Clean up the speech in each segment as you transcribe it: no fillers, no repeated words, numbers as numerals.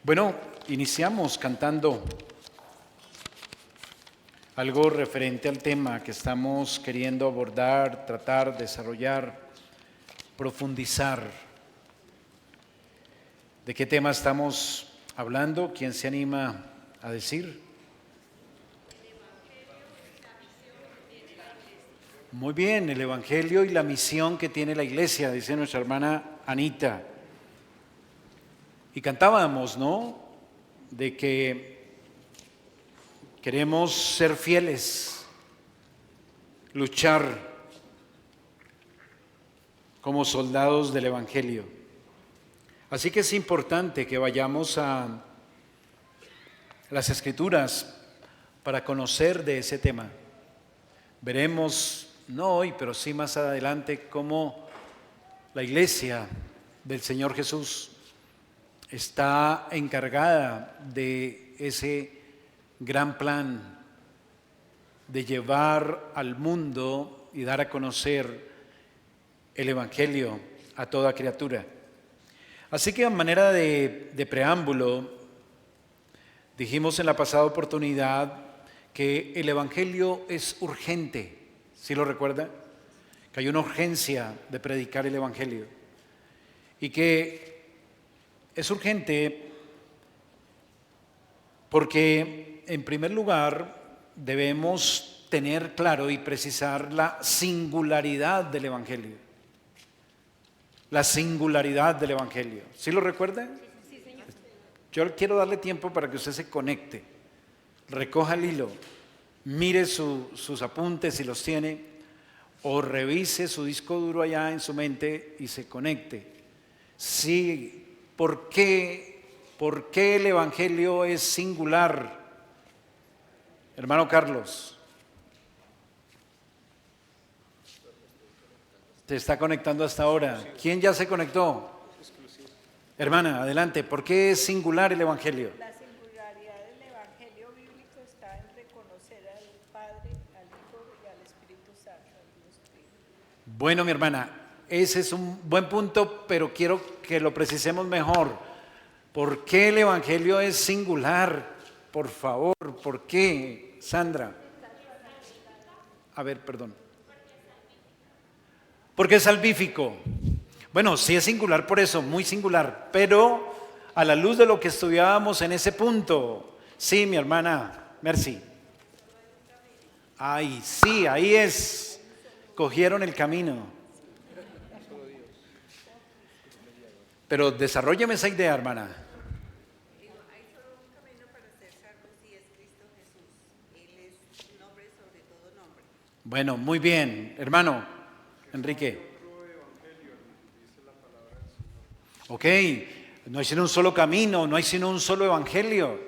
Bueno, iniciamos cantando algo referente al tema que estamos queriendo abordar, tratar, desarrollar, profundizar. ¿De qué tema estamos hablando? ¿Quién se anima a decir? Muy bien, el Evangelio y la misión que tiene la iglesia, dice nuestra hermana Anita. Y cantábamos, ¿no? De que queremos ser fieles, luchar como soldados del Evangelio. Así que es importante que vayamos a las Escrituras para conocer de ese tema. Veremos, no hoy, pero sí más adelante, cómo la iglesia del Señor Jesús está encargada de ese gran plan de llevar al mundo y dar a conocer el Evangelio a toda criatura. Así que a manera de preámbulo, dijimos en la pasada oportunidad que el Evangelio es urgente. ¿Sí lo recuerda? Que hay una urgencia de predicar el Evangelio y que es urgente porque, en primer lugar, debemos tener claro y precisar la singularidad del Evangelio. La singularidad del Evangelio. ¿Sí lo recuerda? Sí, señor. Yo quiero darle tiempo para que usted se conecte, recoja el hilo, mire sus apuntes si los tiene, o revise su disco duro allá en su mente y se conecte. Sí. ¿Por qué el Evangelio es singular? Hermano Carlos, ¿te está conectando hasta ahora? ¿Quién ya se conectó? Hermana, adelante. ¿Por qué es singular el Evangelio? La singularidad del Evangelio bíblico está en reconocer al Padre, al Hijo y al Espíritu Santo, al Dios Trino. Bueno, mi hermana, ese es un buen punto, pero quiero que lo precisemos mejor. ¿Por qué el Evangelio es singular? Por favor, ¿por qué, Sandra? A ver, perdón. Porque es salvífico. Bueno, sí es singular por eso, muy singular, pero a la luz de lo que estudiábamos en ese punto. Sí, mi hermana, Mercy. Ay, sí, ahí es. Cogieron el camino. Pero desarrólleme esa idea, hermana. Hay solo un camino para ser salvos y es Cristo Jesús. Él es nombre sobre todo nombre. Bueno, muy bien, hermano Enrique. Ok, no hay sino un solo camino, no hay sino un solo evangelio.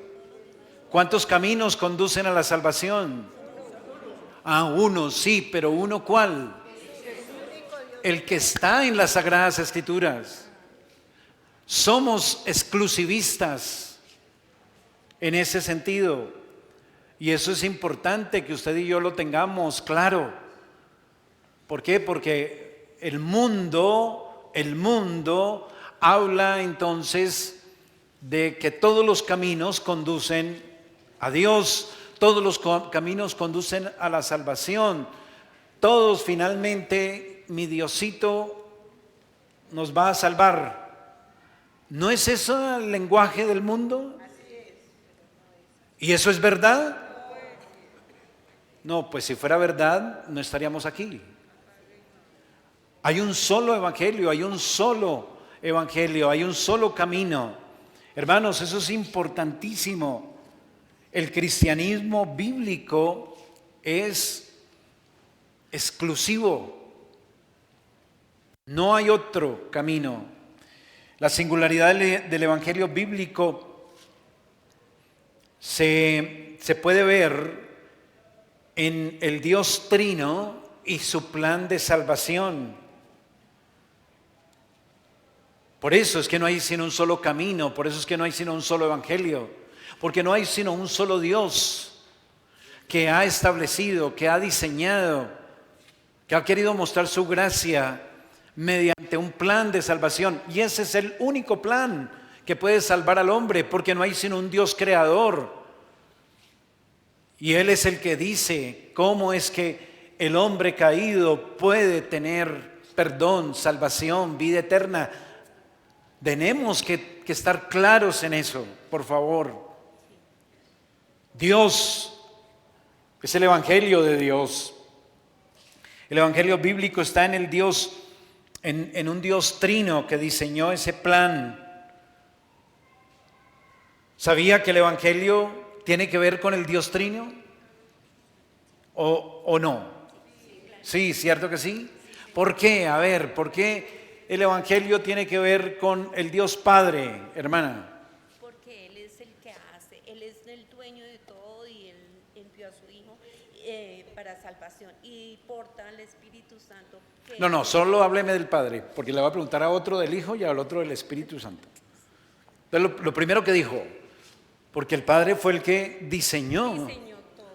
¿Cuántos caminos conducen a la salvación? Uno, sí, pero ¿uno cuál? El que está en las Sagradas Escrituras. Somos exclusivistas en ese sentido. Y eso es importante que usted y yo lo tengamos claro. ¿Por qué? Porque el mundo habla entonces de que todos los caminos conducen a Dios, todos los caminos conducen a la salvación. Todos finalmente, mi Diosito nos va a salvar. ¿No es eso el lenguaje del mundo? ¿Y eso es verdad? No, pues si fuera verdad, no estaríamos aquí. Hay un solo evangelio, hay un solo camino. Hermanos, eso es importantísimo. El cristianismo bíblico es exclusivo. No hay otro camino. La singularidad del evangelio bíblico se puede ver en el Dios Trino y su plan de salvación. Por eso es que no hay sino un solo camino, por eso es que no hay sino un solo evangelio, porque no hay sino un solo Dios que ha establecido, que ha diseñado, que ha querido mostrar su gracia mediante un plan de salvación. Y ese es el único plan que puede salvar al hombre, porque no hay sino un Dios creador. Y Él es el que dice cómo es que el hombre caído puede tener perdón, salvación, vida eterna. Tenemos que estar claros en eso, por favor. Dios es el Evangelio de Dios. El Evangelio bíblico está en el Dios, en un Dios trino que diseñó ese plan. ¿Sabía que el Evangelio tiene que ver con el Dios trino? ¿O no? Sí, ¿cierto que sí? ¿Por qué? A ver, ¿por qué el Evangelio tiene que ver con el Dios Padre, hermana? Porque Él es el que hace, Él es el dueño de todo y Él envió a su Hijo para salvación y porta al Espíritu Santo. No, solo hábleme del Padre, porque le va a preguntar a otro del Hijo y al otro del Espíritu Santo. Entonces, lo primero que dijo, porque el Padre fue el que diseñó todo.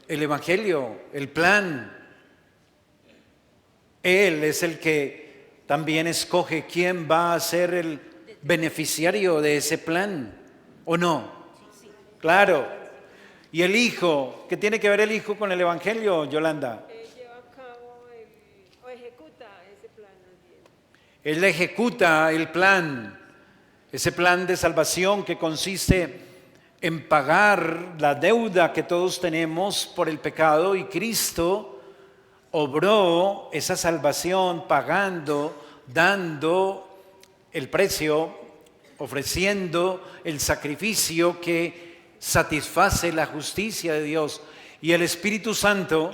el Evangelio, el plan. Él es el que también escoge quién va a ser el beneficiario de ese plan, ¿o no? Claro. ¿Y el Hijo? ¿Qué tiene que ver el Hijo con el Evangelio, Yolanda? Lleva a cabo o ejecuta ese plan. Él ejecuta el plan, ese plan de salvación que consiste en pagar la deuda que todos tenemos por el pecado, y Cristo obró esa salvación pagando, dando el precio, ofreciendo el sacrificio que satisface la justicia de Dios. Y el Espíritu Santo,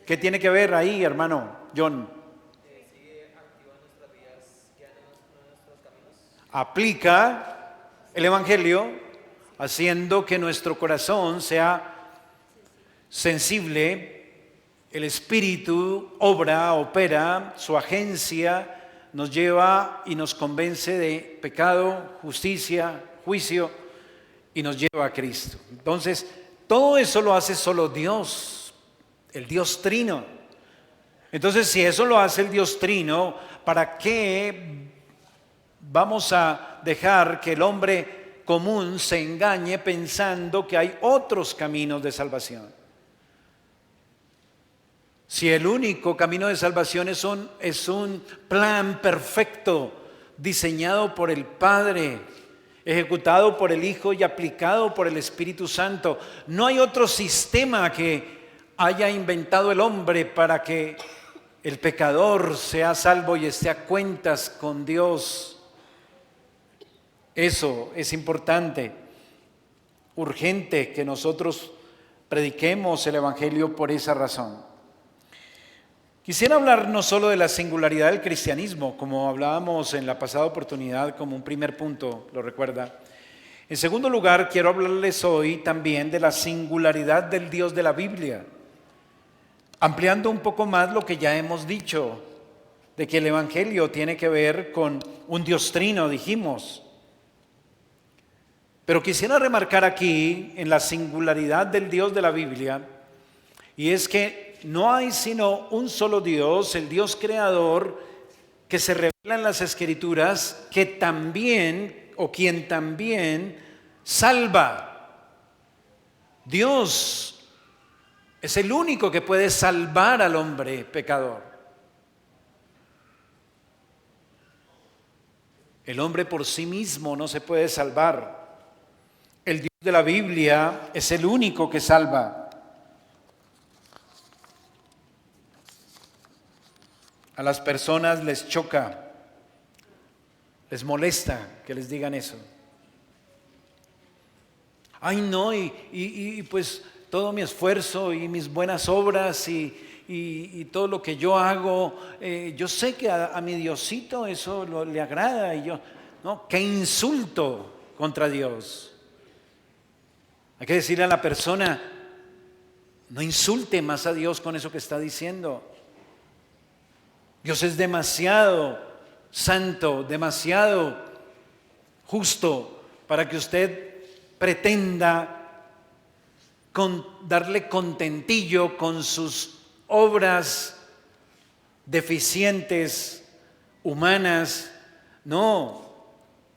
¿qué tiene que ver ahí, hermano John? Aplica el Evangelio haciendo que nuestro corazón sea sensible. El Espíritu opera, su agencia nos lleva y nos convence de pecado, justicia, juicio, y nos lleva a Cristo. Entonces, todo eso lo hace solo Dios, el Dios trino. Entonces, si eso lo hace el Dios trino, ¿para qué vamos a dejar que el hombre común se engañe pensando que hay otros caminos de salvación? Si el único camino de salvación es un plan perfecto, diseñado por el Padre, ejecutado por el Hijo y aplicado por el Espíritu Santo. No hay otro sistema que haya inventado el hombre para que el pecador sea salvo y esté a cuentas con Dios. Eso es importante, urgente que nosotros prediquemos el Evangelio por esa razón. Quisiera hablar no solo de la singularidad del cristianismo, como hablábamos en la pasada oportunidad como un primer punto, ¿lo recuerda? En segundo lugar, quiero hablarles hoy también de la singularidad del Dios de la Biblia, ampliando un poco más lo que ya hemos dicho, de que el Evangelio tiene que ver con un Dios trino, dijimos. Pero quisiera remarcar aquí en la singularidad del Dios de la Biblia, y es que no hay sino un solo Dios, el Dios creador, que se revela en las Escrituras, que también, o quien también, salva. Dios es el único que puede salvar al hombre pecador. El hombre por sí mismo no se puede salvar. El Dios de la Biblia es el único que salva. A las personas les choca, les molesta que les digan eso. Ay, no, y pues todo mi esfuerzo y mis buenas obras y todo lo que yo hago, yo sé que a mi Diosito eso le agrada. Y yo, no, qué insulto contra Dios. Hay que decirle a la persona, no insulte más a Dios con eso que está diciendo. Dios es demasiado santo, demasiado justo para que usted pretenda darle contentillo con sus obras deficientes, humanas. No,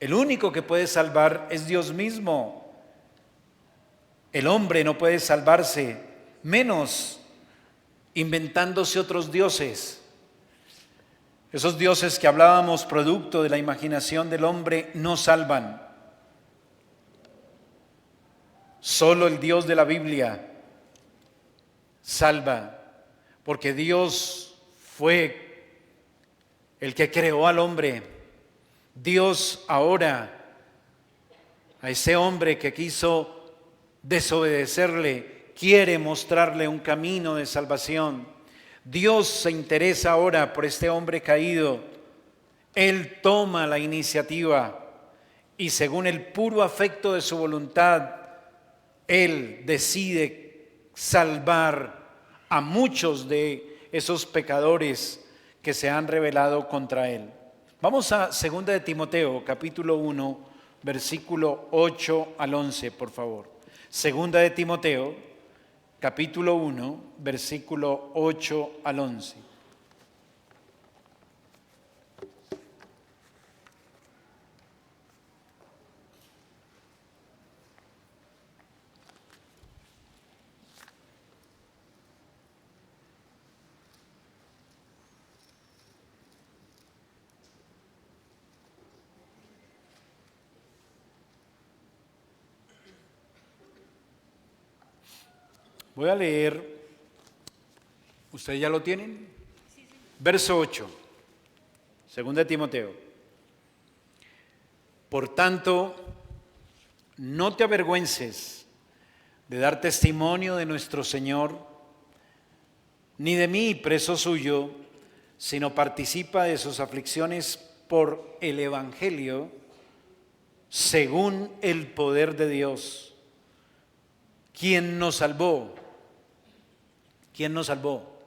El único que puede salvar es Dios mismo. El hombre no puede salvarse, menos inventándose otros dioses. Esos dioses que hablábamos, producto de la imaginación del hombre, no salvan. Solo el Dios de la Biblia salva, porque Dios fue el que creó al hombre. Dios ahora, a ese hombre que quiso desobedecerle, quiere mostrarle un camino de salvación. Dios se interesa ahora por este hombre caído. Él toma la iniciativa y según el puro afecto de su voluntad, Él decide salvar a muchos de esos pecadores que se han rebelado contra Él. Vamos a 2 de Timoteo, capítulo 1, versículo 8 al 11, por favor. 2 de Timoteo, capítulo 1, versículo 8 al 11. Voy a leer, ¿ustedes ya lo tienen? Verso 8, 2 de Timoteo. Por tanto, no te avergüences de dar testimonio de nuestro Señor, ni de mí, preso suyo, sino participa de sus aflicciones por el Evangelio, según el poder de Dios, quien nos salvó. ¿Quién nos salvó?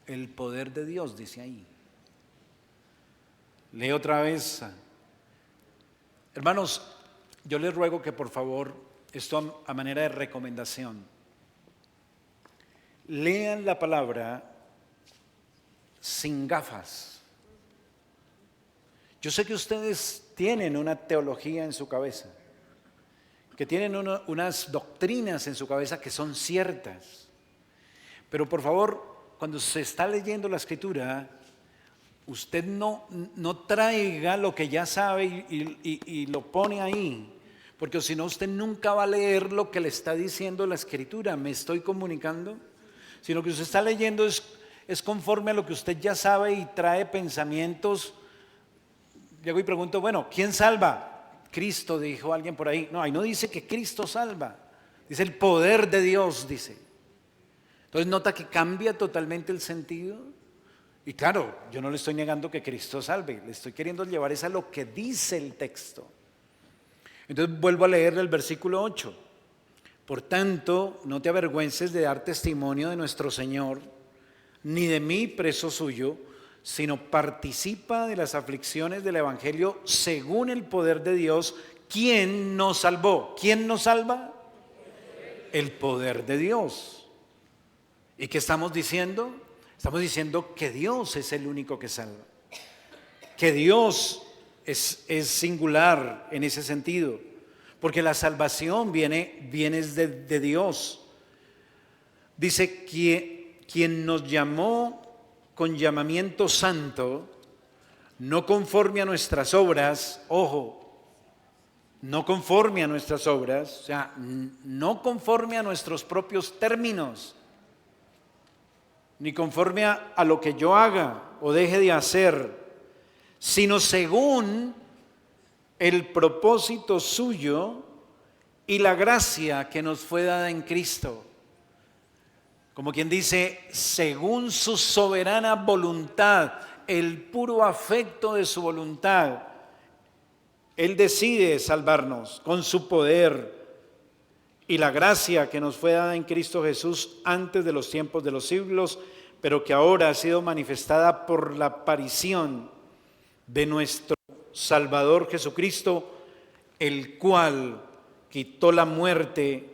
El poder de Dios, dice ahí. Leo otra vez. Hermanos, yo les ruego que por favor, esto a manera de recomendación, lean la palabra sin gafas. Yo sé que ustedes tienen una teología en su cabeza, que tienen unas doctrinas en su cabeza que son ciertas. Pero por favor, cuando se está leyendo la Escritura, usted no traiga lo que ya sabe y lo pone ahí, porque si no usted nunca va a leer lo que le está diciendo la Escritura. ¿Me estoy comunicando? Si lo que usted está leyendo es conforme a lo que usted ya sabe y trae pensamientos. Llego y pregunto, bueno, ¿quién salva? Cristo, dijo alguien por ahí. No, ahí no dice que Cristo salva, dice el poder de Dios, dice. Entonces nota que cambia totalmente el sentido. Y claro, yo no le estoy negando que Cristo salve, le estoy queriendo llevar a lo que dice el texto. Entonces vuelvo a leer el versículo 8. Por tanto, no te avergüences de dar testimonio de nuestro Señor, ni de mí, preso suyo, sino participa de las aflicciones del Evangelio según el poder de Dios, quien nos salvó. ¿Quién nos salva? El poder de Dios. ¿Y qué estamos diciendo? Estamos diciendo que Dios es el único que salva. Que Dios es singular en ese sentido. Porque la salvación viene de Dios. Dice quien nos llamó con llamamiento santo, no conforme a nuestras obras, ojo, no conforme a nuestras obras, o sea, no conforme a nuestros propios términos, ni conforme a lo que yo haga o deje de hacer, sino según el propósito suyo y la gracia que nos fue dada en Cristo. Como quien dice, según su soberana voluntad, el puro afecto de su voluntad, Él decide salvarnos con su poder y la gracia que nos fue dada en Cristo Jesús antes de los tiempos de los siglos, pero que ahora ha sido manifestada por la aparición de nuestro Salvador Jesucristo, el cual quitó la muerte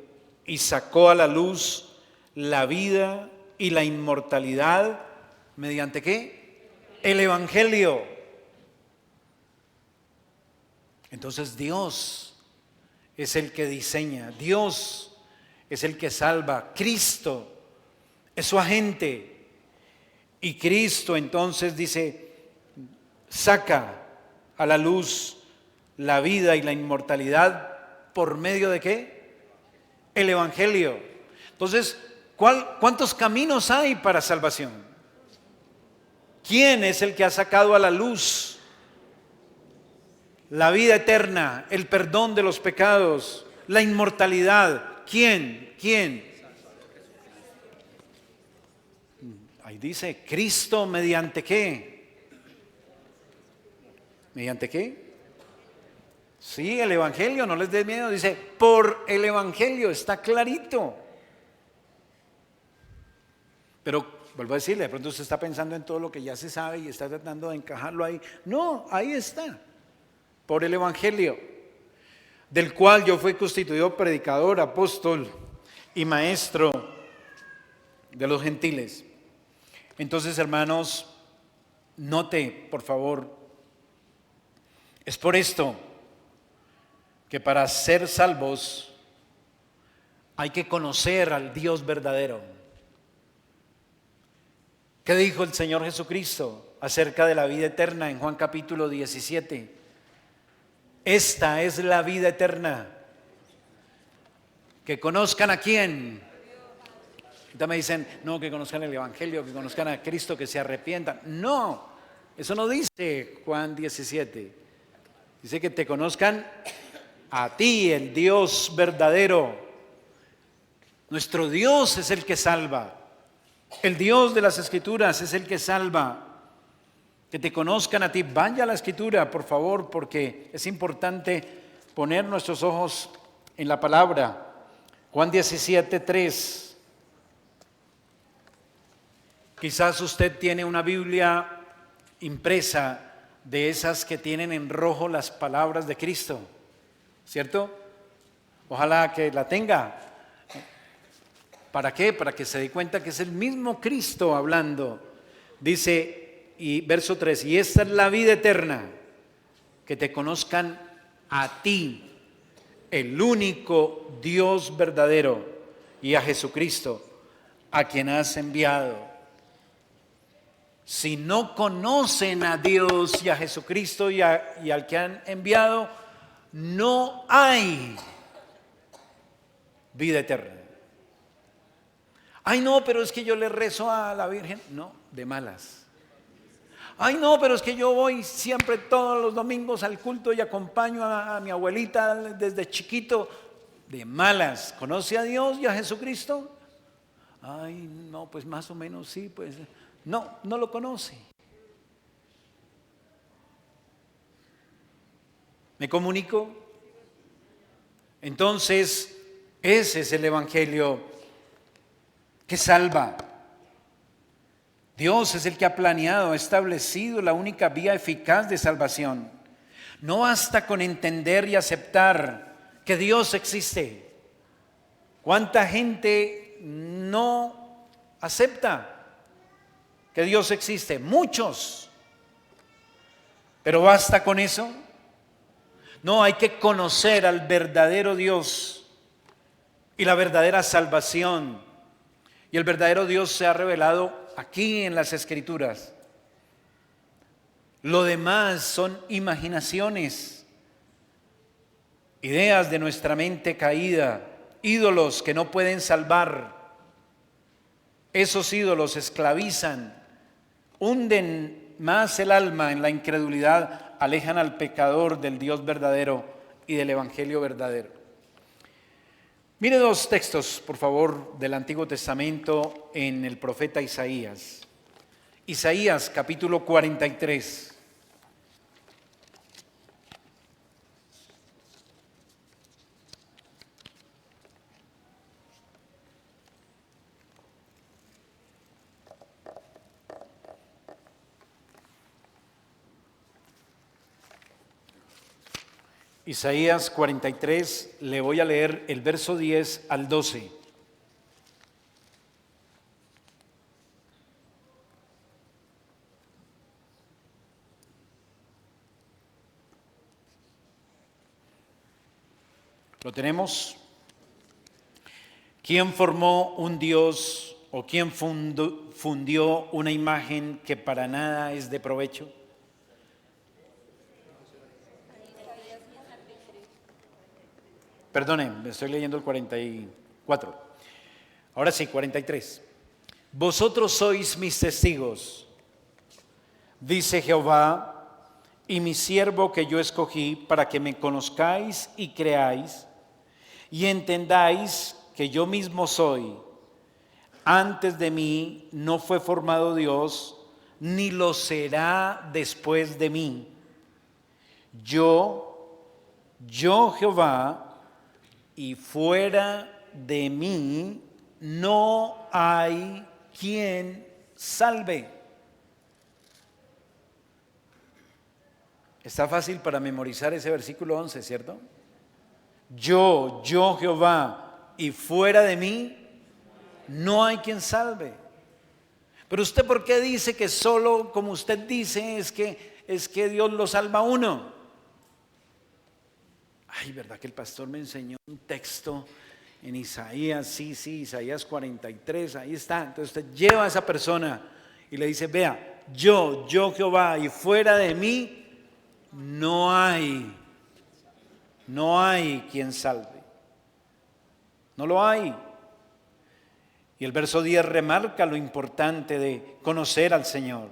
y sacó a la luz la vida y la inmortalidad, ¿mediante qué? El Evangelio. Entonces Dios es el que diseña, Dios es el que salva, Cristo es su agente. Y Cristo entonces dice, saca a la luz la vida y la inmortalidad por medio de ¿qué? El Evangelio. Entonces, ¿cuántos caminos hay para salvación? ¿Quién es el que ha sacado a la luz la vida eterna, el perdón de los pecados, la inmortalidad? ¿Quién? Ahí dice, Cristo mediante ¿qué? ¿Mediante qué? Sí, el Evangelio, no les dé miedo, dice, por el Evangelio, está clarito. Pero vuelvo a decirle, de pronto usted está pensando en todo lo que ya se sabe y está tratando de encajarlo ahí. No, ahí está, por el Evangelio, del cual yo fui constituido predicador, apóstol y maestro de los gentiles. Entonces, hermanos, note, por favor, es por esto que para ser salvos hay que conocer al Dios verdadero. ¿Qué dijo el Señor Jesucristo acerca de la vida eterna en Juan capítulo 17? Esta es la vida eterna, que conozcan a quién. Ahorita me dicen, no, que conozcan el Evangelio, que conozcan a Cristo, que se arrepientan. No, eso no dice Juan 17. Dice que te conozcan a ti, el Dios verdadero. Nuestro Dios es el que salva. El Dios de las Escrituras es el que salva. Que te conozcan a ti. Vaya a la Escritura, por favor, porque es importante poner nuestros ojos en la palabra. Juan 17:3. Quizás usted tiene una Biblia impresa de esas que tienen en rojo las palabras de Cristo, ¿cierto? Ojalá que la tenga. ¿Para qué? Para que se dé cuenta que es el mismo Cristo hablando. Dice, y verso 3, y esta es la vida eterna, que te conozcan a ti, el único Dios verdadero, y a Jesucristo, a quien has enviado. Si no conocen a Dios y a Jesucristo y al que han enviado, no hay vida eterna. Ay, no, pero es que yo le rezo a la Virgen. No, de malas. Ay, no, pero es que yo voy siempre todos los domingos al culto y acompaño a mi abuelita desde chiquito. De malas. ¿Conoce a Dios y a Jesucristo? Ay, no, pues más o menos sí, pues. No, no lo conoce. ¿Me comunico? Entonces, ese es el Evangelio que salva. Dios es el que ha planeado, ha establecido la única vía eficaz de salvación. No basta con entender y aceptar que Dios existe. ¿Cuánta gente no acepta que Dios existe? Muchos. ¿Pero basta con eso? No, hay que conocer al verdadero Dios y la verdadera salvación. Y el verdadero Dios se ha revelado aquí en las Escrituras. Lo demás son imaginaciones, ideas de nuestra mente caída, ídolos que no pueden salvar. Esos ídolos esclavizan, hunden más el alma en la incredulidad, alejan al pecador del Dios verdadero y del Evangelio verdadero. Mire dos textos, por favor, del Antiguo Testamento en el profeta Isaías. Isaías capítulo 43. Isaías 43, le voy a leer el verso 10 al 12. ¿Lo tenemos? ¿Quién formó un Dios o quién fundió una imagen que para nada es de provecho? Perdone, me estoy leyendo el 44. Ahora sí, 43. Vosotros sois mis testigos, dice Jehová, y mi siervo que yo escogí, para que me conozcáis y creáis, y entendáis que yo mismo soy. Antes de mí no fue formado Dios, ni lo será después de mí. Yo Jehová, y fuera de mí no hay quien salve. Está fácil para memorizar ese versículo 11, ¿cierto? Yo Jehová, y fuera de mí no hay quien salve. Pero usted, ¿por qué dice que solo, como usted dice, es que Dios lo salva a uno? Ay, ¿verdad que el pastor me enseñó un texto en Isaías? Sí, Isaías 43, ahí está. Entonces usted lleva a esa persona y le dice, vea, yo Jehová, y fuera de mí no hay quien salve. No lo hay. Y el verso 10 remarca lo importante de conocer al Señor.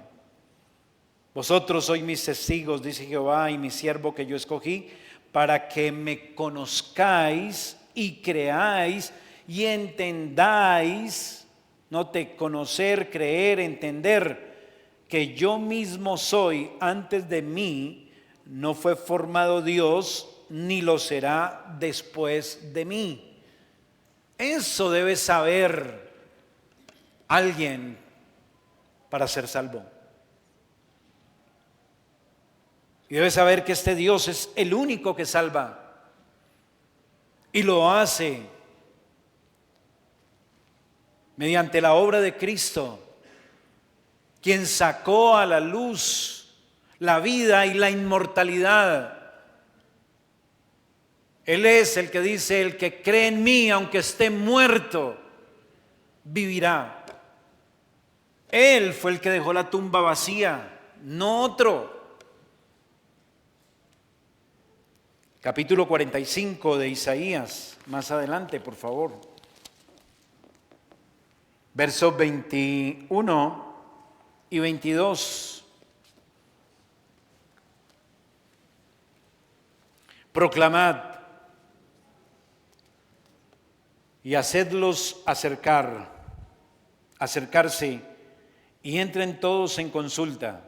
Vosotros sois mis testigos, dice Jehová, y mi siervo que yo escogí, para que me conozcáis y creáis y entendáis. Note, conocer, creer, entender, que yo mismo soy. Antes de mí no fue formado Dios, ni lo será después de mí. Eso debe saber alguien para ser salvo. Y debe saber que este Dios es el único que salva. Y lo hace mediante la obra de Cristo, quien sacó a la luz la vida y la inmortalidad. Él es el que dice, el que cree en mí, aunque esté muerto, vivirá. Él fue el que dejó la tumba vacía, no otro. Capítulo 45 de Isaías, más adelante, por favor. Versos 21 y 22. Proclamad y hacedlos acercarse, y entren todos en consulta.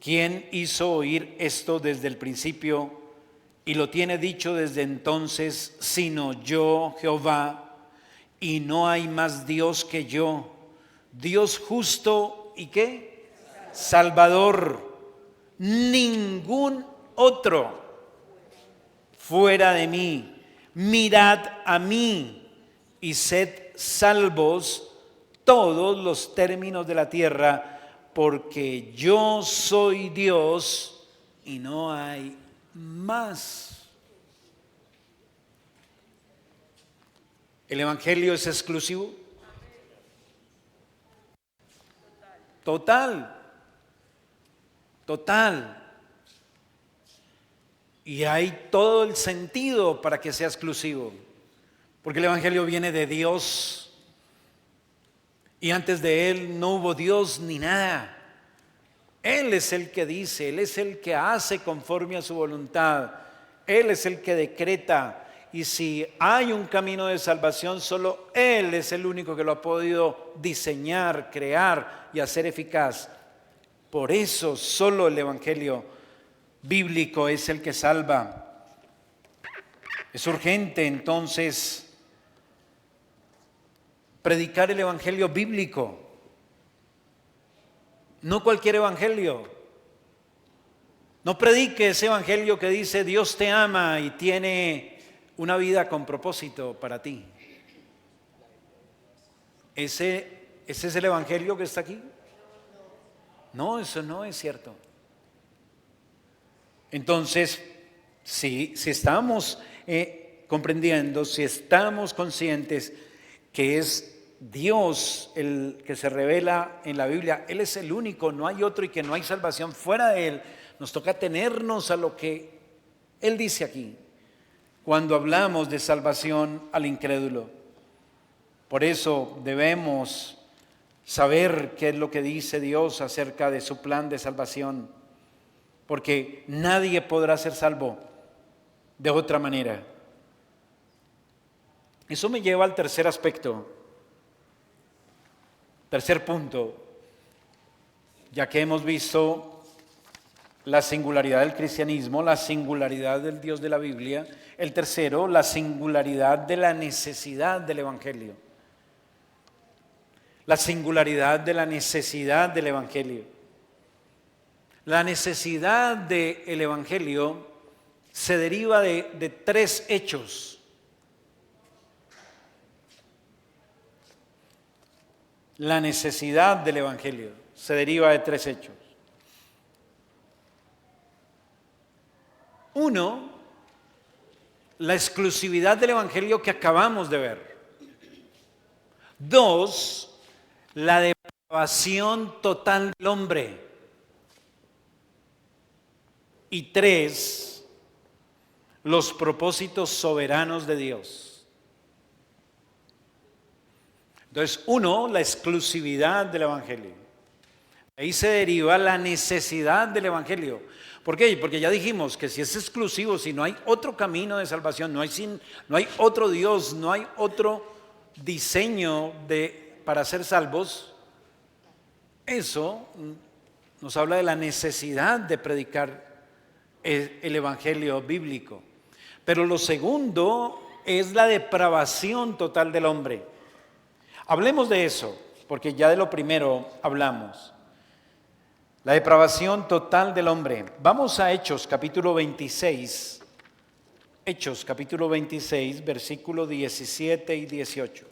¿Quién hizo oír esto desde el principio y lo tiene dicho desde entonces, sino yo, Jehová? Y no hay más Dios que yo, Dios justo y ¿qué? Salvador, ningún otro fuera de mí. Mirad a mí y sed salvos todos los términos de la tierra, porque yo soy Dios y no hay más. ¿El evangelio es exclusivo? Total. Y hay todo el sentido para que sea exclusivo, porque el evangelio viene de Dios y antes de Él no hubo Dios ni nada. Él es el que dice, Él es el que hace conforme a su voluntad, Él es el que decreta. Y si hay un camino de salvación, solo Él es el único que lo ha podido diseñar, crear y hacer eficaz. Por eso solo el evangelio bíblico es el que salva. Es urgente entonces predicar el evangelio bíblico, no cualquier evangelio. No predique ese evangelio que dice Dios te ama y tiene una vida con propósito para ti. ¿Ese es el evangelio que está aquí? No, eso no es cierto. Entonces, si estamos comprendiendo, si estamos conscientes que es Dios el que se revela en la Biblia, Él es el único, no hay otro y que no hay salvación fuera de Él, nos toca atenernos a lo que Él dice aquí, cuando hablamos de salvación al incrédulo. Por eso debemos saber qué es lo que dice Dios acerca de su plan de salvación, porque nadie podrá ser salvo de otra manera. Eso me lleva al tercer aspecto, tercer punto, ya que hemos visto la singularidad del cristianismo, la singularidad del Dios de la Biblia. El tercero, la singularidad de la necesidad del Evangelio. La singularidad de la necesidad del Evangelio. La necesidad del Evangelio se deriva de tres hechos. La necesidad del Evangelio se deriva de tres hechos. Uno, la exclusividad del Evangelio que acabamos de ver. Dos, la depravación total del hombre. Y tres, los propósitos soberanos de Dios. Entonces, uno, la exclusividad del Evangelio. Ahí se deriva la necesidad del Evangelio. ¿Por qué? Porque ya dijimos que si es exclusivo, si no hay otro camino de salvación, no hay otro Dios, no hay otro diseño para ser salvos, eso nos habla de la necesidad de predicar el Evangelio bíblico. Pero lo segundo es la depravación total del hombre. Hablemos de eso, porque ya de lo primero hablamos. La depravación total del hombre. Vamos a Hechos capítulo 26. Hechos capítulo 26, versículos 17 y 18.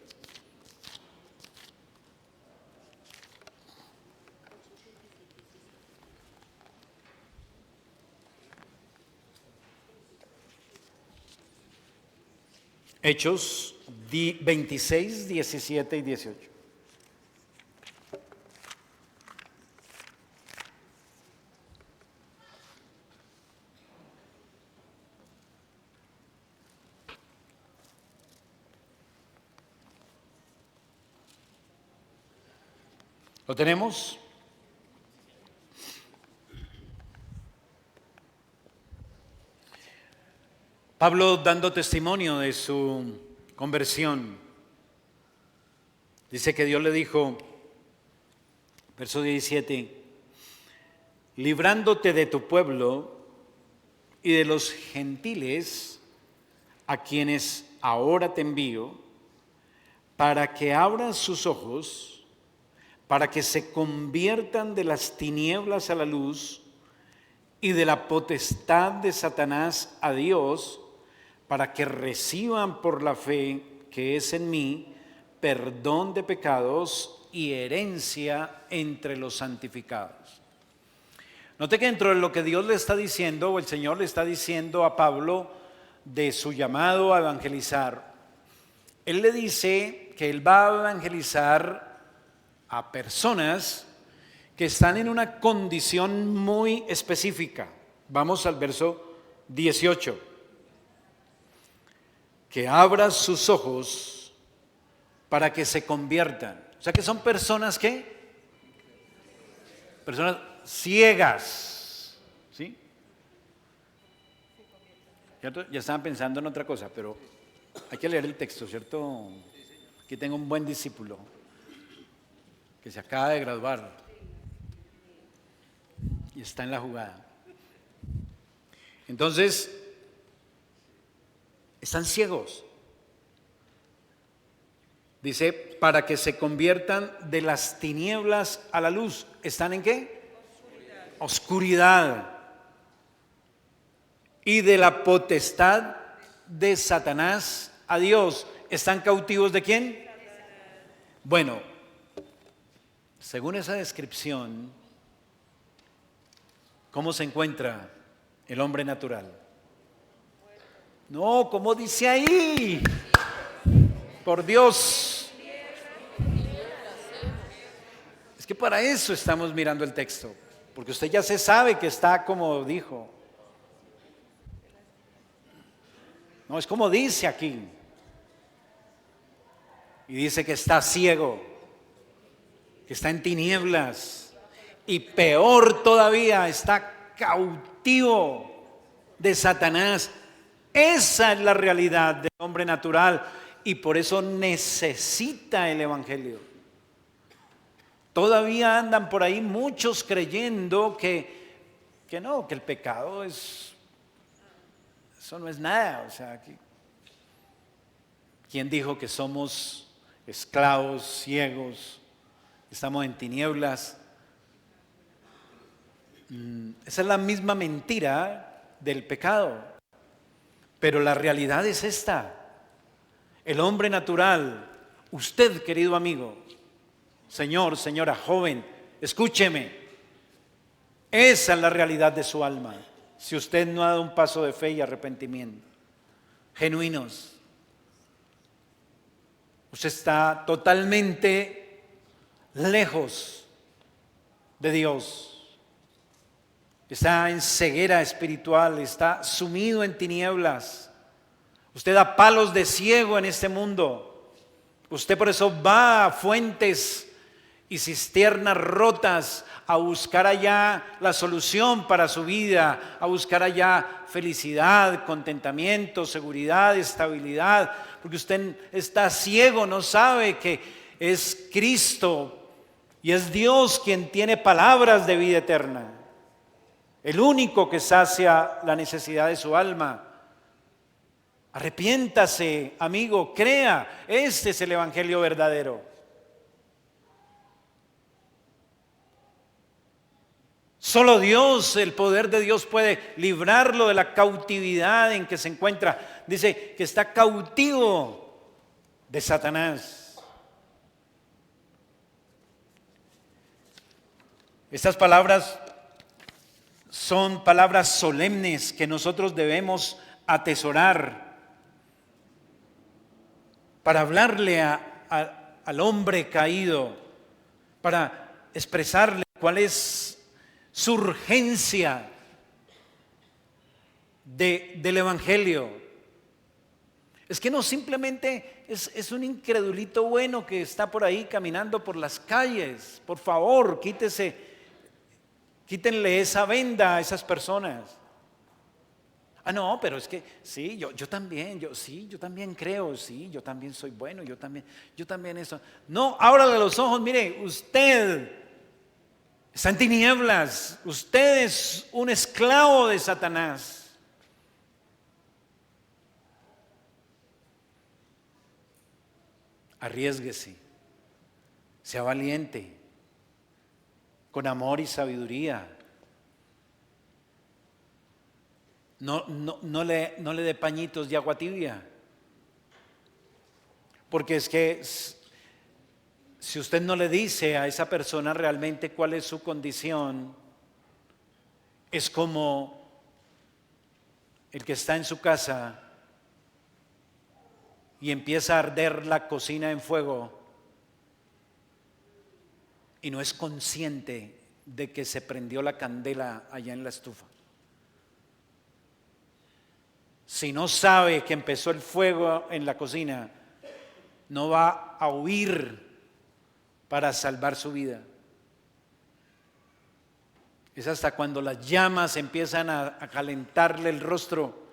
Hechos 26, 17 y 18. ¿Lo tenemos? Pablo, dando testimonio de su conversión, dice que Dios le dijo, verso 17, librándote de tu pueblo y de los gentiles a quienes ahora te envío, para que abran sus ojos, para que se conviertan de las tinieblas a la luz y de la potestad de Satanás a Dios, para que reciban por la fe que es en mí perdón de pecados y herencia entre los santificados. Note que dentro de lo que Dios le está diciendo, o el Señor le está diciendo a Pablo de su llamado a evangelizar, Él le dice que Él va a evangelizar a personas que están en una condición muy específica. Vamos al verso 18. Que abra sus ojos para que se conviertan. O sea que son personas que, personas ciegas, ¿sí? ¿Cierto? Ya estaban pensando en otra cosa, pero hay que leer el texto, ¿cierto? Aquí tengo un buen discípulo que se acaba de graduar y está en la jugada. Entonces, están ciegos. Dice, para que se conviertan de las tinieblas a la luz. ¿Están en qué? Oscuridad. Y de la potestad de Satanás a Dios. ¿Están cautivos de quién? Bueno, según esa descripción, ¿cómo se encuentra el hombre natural? No, ¿cómo dice ahí? Por Dios. Es que para eso estamos mirando el texto, porque usted ya se sabe que está como dijo. No, es como dice aquí. Y dice que está ciego, que está en tinieblas, y peor todavía, está cautivo de Satanás. Esa es la realidad del hombre natural, y por eso necesita el evangelio. Todavía andan por ahí muchos creyendo que no, que el pecado eso no es nada. O sea, ¿quién dijo que somos esclavos, ciegos, estamos en tinieblas? Esa es la misma mentira del pecado. Pero la realidad es esta. El hombre natural, usted, querido amigo, señor, señora, joven, escúcheme. Esa es la realidad de su alma. Si usted no ha dado un paso de fe y arrepentimiento genuinos, usted está totalmente lejos de Dios. Está en ceguera espiritual, está sumido en tinieblas. Usted da palos de ciego en este mundo. Usted por eso va a fuentes y cisternas rotas a buscar allá la solución para su vida, a buscar allá felicidad, contentamiento, seguridad, estabilidad, porque usted está ciego, no sabe que es Cristo y es Dios quien tiene palabras de vida eterna, el único que sacia la necesidad de su alma. Arrepiéntase, amigo, crea, este es el evangelio verdadero. Solo Dios, el poder de Dios puede librarlo de la cautividad en que se encuentra. Dice que está cautivo de Satanás. Estas palabras son palabras solemnes que nosotros debemos atesorar para hablarle al hombre caído, para expresarle cuál es su urgencia del evangelio. Es que no simplemente es un incredulito bueno que está por ahí caminando por las calles. Por favor, quítenle esa venda a esas personas. Ah, no, pero es que sí, yo también creo, sí, yo también soy bueno, yo también eso. No, ábrale los ojos, mire, usted está en tinieblas, usted es un esclavo de Satanás. Arriésguese, sea valiente, con amor y sabiduría. No le dé pañitos de agua tibia, porque es que si usted no le dice a esa persona realmente cuál es su condición, es como el que está en su casa y empieza a arder la cocina en fuego y no es consciente de que se prendió la candela allá en la estufa. Si no sabe que empezó el fuego en la cocina, no va a huir para salvar su vida. Es hasta cuando las llamas empiezan a calentarle el rostro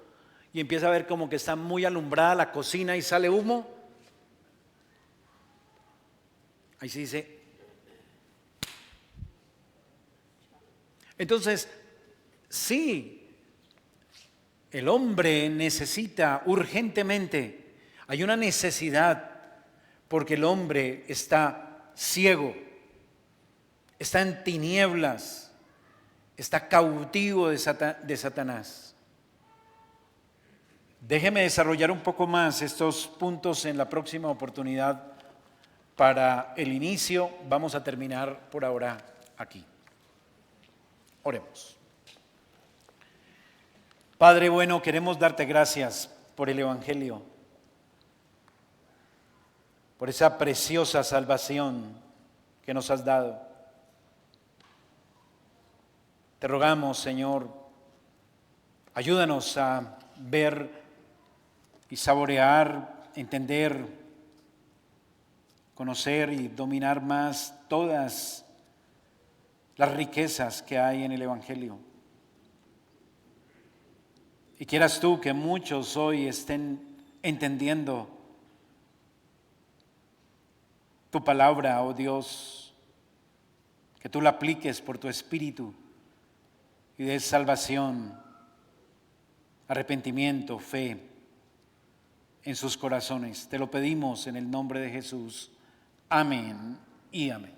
y empieza a ver como que está muy alumbrada la cocina y sale humo. Ahí se dice. Entonces, sí, el hombre necesita urgentemente, hay una necesidad porque el hombre está ciego, está en tinieblas, está cautivo de Satanás. Déjeme desarrollar un poco más estos puntos en la próxima oportunidad. Para el inicio vamos a terminar por ahora aquí. Oremos. Padre bueno, queremos darte gracias por el Evangelio, por esa preciosa salvación que nos has dado. Te rogamos, Señor, ayúdanos a ver y saborear, entender, conocer y dominar más todas las riquezas que hay en el Evangelio. Y quieras tú que muchos hoy estén entendiendo tu palabra, oh Dios, que tú la apliques por tu Espíritu y des salvación, arrepentimiento, fe en sus corazones. Te lo pedimos en el nombre de Jesús. Amén y amén.